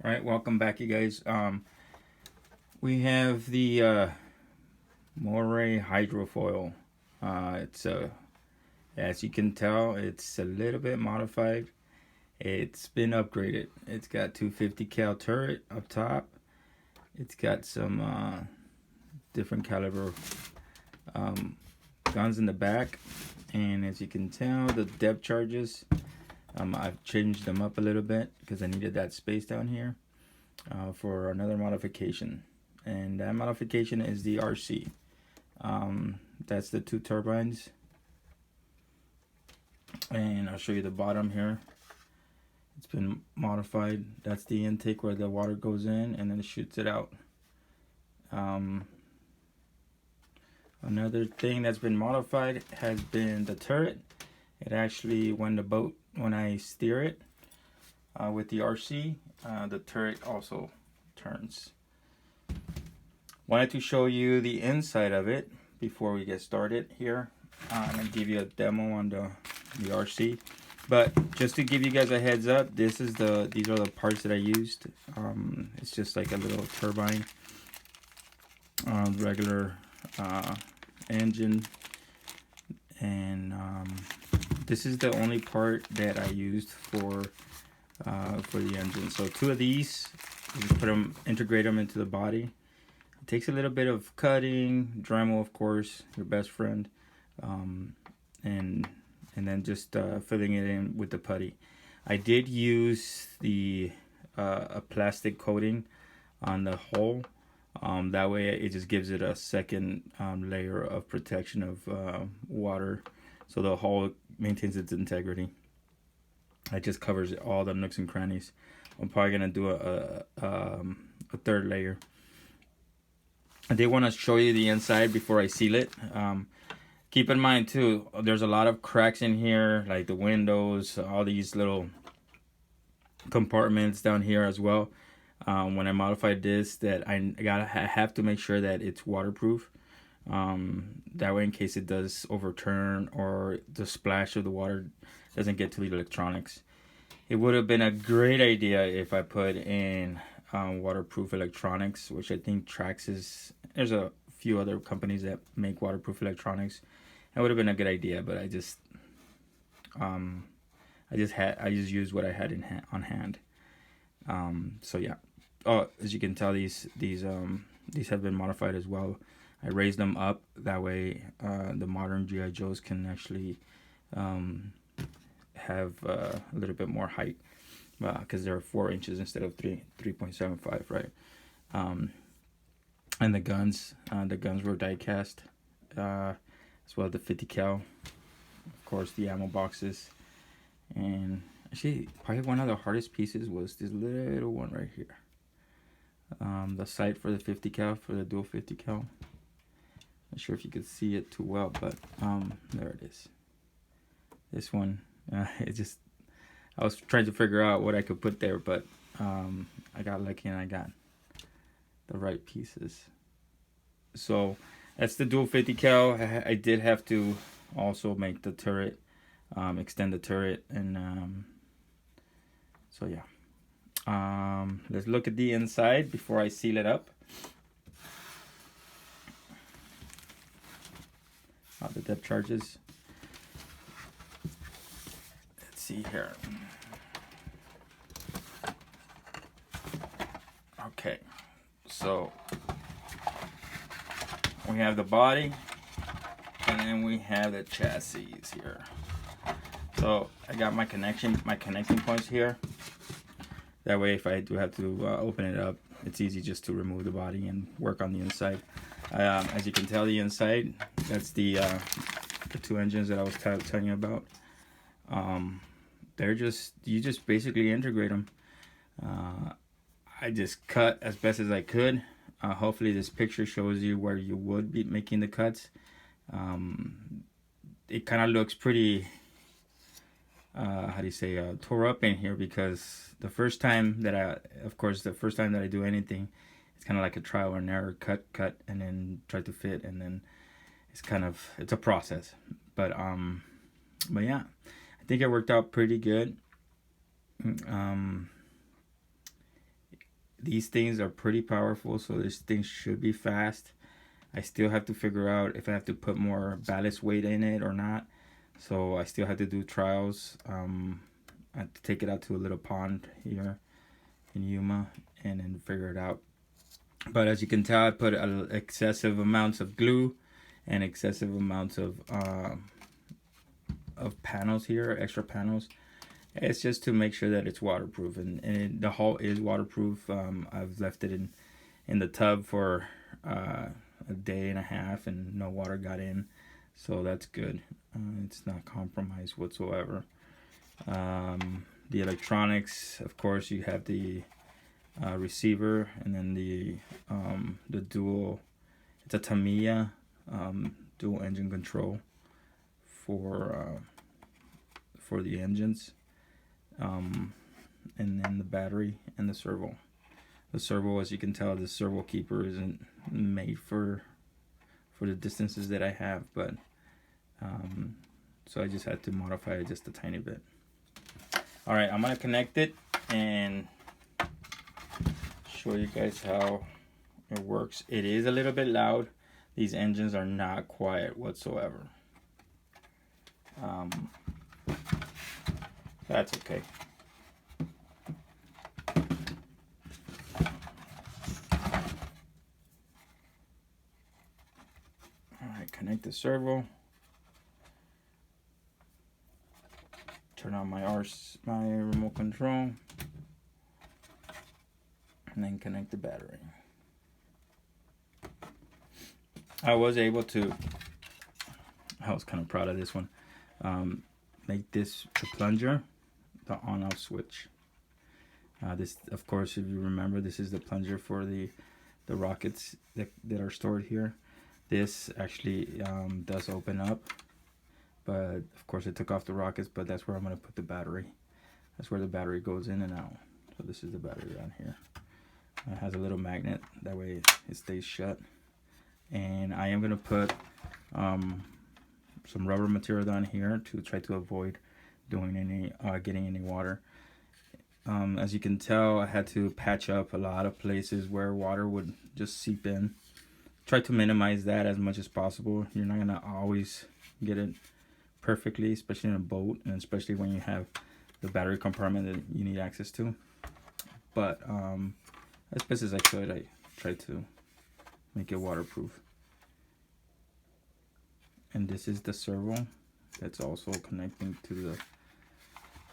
All right, welcome back, you guys. We have the Moray Hydrofoil. It's as you can tell, it's a little bit modified. It's been upgraded. It's got 250 cal turret up top. It's got some different caliber guns in the back, and as you can tell, the depth charges. I've changed them up a little bit because I needed that space down here for another modification, and that modification is the RC. That's the two turbines, and I'll show you the bottom here. It's been modified. That's the intake where the water goes in and then it shoots it out. Another thing that's been modified has been the turret. It actually, when I steer it with the RC, the turret also turns. Wanted to show you the inside of it before we get started here. I'm gonna give you a demo on the RC, but just to give you guys a heads up, these are the parts that I used. It's just like a little turbine, regular engine, and this is the only part that I used for the engine. So two of these, you just integrate them into the body. It takes a little bit of cutting, Dremel, of course, your best friend, and then just filling it in with the putty. I did use a plastic coating on the hull. That way it just gives it a second layer of protection of water, so the hull maintains its integrity. It just covers all the nooks and crannies. I'm probably gonna do a third layer. I did want to show you the inside before I seal it. Keep in mind too, there's a lot of cracks in here, like the windows, all these little compartments down here as well. When I modified this, that I have to make sure that it's waterproof. That way, in case it does overturn or the splash of the water doesn't get to the electronics. It would have been a great idea if I put in waterproof electronics, which I think there's a few other companies that make waterproof electronics. That would have been a good idea, but I just used what I had on hand. So yeah. Oh, as you can tell, these have been modified as well. I raised them up, that way the modern GI Joes can actually have a little bit more height, because they're 4 inches instead of 3.75, right? And the guns were die cast, as well as the 50 cal, of course, the ammo boxes, and actually probably one of the hardest pieces was this little one right here. The sight for the 50 cal, for the dual 50 cal. Not sure if you could see it too well, but there it is. This one, I was trying to figure out what I could put there, but I got lucky and I got the right pieces. So that's the dual 50 cal. I did have to also make the turret, extend the turret, and so yeah. Let's look at the inside before I seal it up. The depth charges. Let's see here. Okay, so we have the body, and then we have the chassis here. So I got my connecting points here. That way, if I do have to open it up, it's easy just to remove the body and work on the inside. As you can tell, the inside, that's the two engines that I was telling you about. You just basically integrate them. I just cut as best as I could. Hopefully this picture shows you where you would be making the cuts. It kind of looks pretty, tore up in here, because the first time that I do anything, it's kind of like a trial and error, cut, and then try to fit, and then it's a process. But yeah, I think it worked out pretty good. these things are pretty powerful, so this thing should be fast. I still have to figure out if I have to put more ballast weight in it or not. So I still have to do trials. I have to take it out to a little pond here in Yuma and then figure it out. But as you can tell, I put excessive amounts of glue and excessive amounts of panels here, extra panels. It's just to make sure that it's waterproof, and the hull is waterproof. I've left it in the tub for a day and a half and no water got in, so that's good. It's not compromised whatsoever. The electronics, of course, you have the receiver, and then the dual, it's a Tamiya dual engine control for the engines, and then the battery and the servo. The servo, as you can tell, the servo keeper isn't made for the distances that I have, but so I just had to modify it just a tiny bit. All right, I'm gonna connect it and show you guys how it works. It is a little bit loud. These engines are not quiet whatsoever. That's okay. Alright, connect the servo. Turn on my remote control. And then connect the battery. I was able to, I was kind of proud of this one, make this the plunger, the on-off switch. This, of course, if you remember, this is the plunger for the rockets that are stored here. This actually does open up, but of course it took off the rockets, but that's where I'm going to put the battery. That's where the battery goes in and out. So this is the battery down here. It has a little magnet, that way it stays shut. And I am going to put some rubber material down here to try to avoid doing any getting any water. As you can tell, I had to patch up a lot of places where water would just seep in. Try to minimize that as much as possible. You're not going to always get it perfectly, especially in a boat, and especially when you have the battery compartment that you need access to. But as best as I could, I tried to make it waterproof. And this is the servo that's also connecting to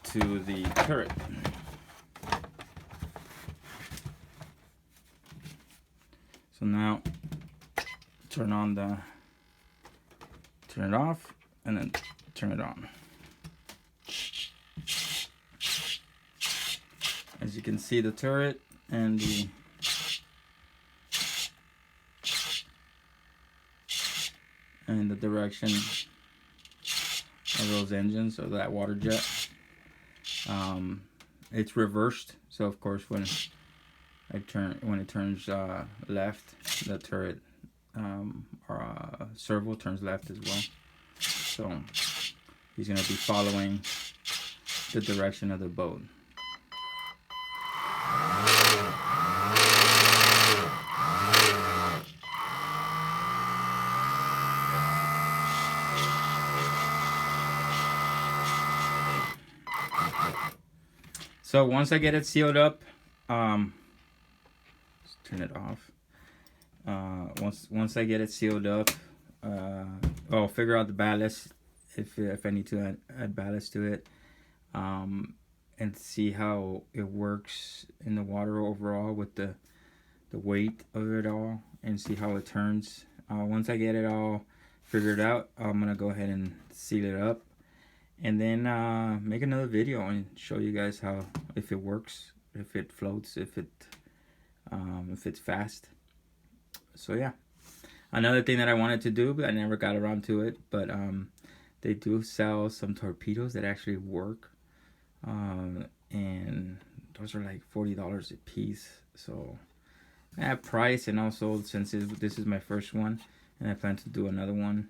the turret. So now turn it off and then turn it on. As you can see, the turret and the direction of those engines, or that water jet, it's reversed. So of course when it turns left, the turret or servo turns left as well. So he's going to be following the direction of the boat. So once I get it sealed up, let's turn it off. Once I get it sealed up, I'll figure out the ballast if I need to add ballast to it, and see how it works in the water overall with the weight of it all, and see how it turns. Once I get it all figured out, I'm gonna go ahead and seal it up, and then make another video and show you guys how, if it works, if it floats, if it's fast. So yeah, another thing that I wanted to do, but I never got around to it, but they do sell some torpedoes that actually work, and those are like $40 a piece. So at price, and also since this is my first one and I plan to do another one,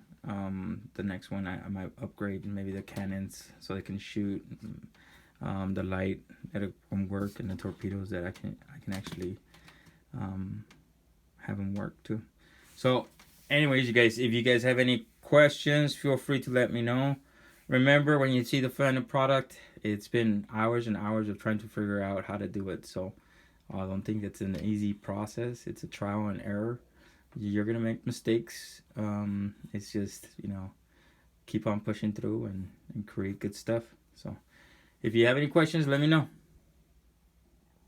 the next one I might upgrade maybe the cannons so they can shoot the light that it won't work, and the torpedoes that I can actually have them work too. So anyways, you guys, if you guys have any questions, feel free to let me know. Remember, when you see the final product, it's been hours and hours of trying to figure out how to do it. So I don't think it's an easy process. It's a trial and error. You're gonna make mistakes. It's just, you know, keep on pushing through and create good stuff. So if you have any questions, let me know.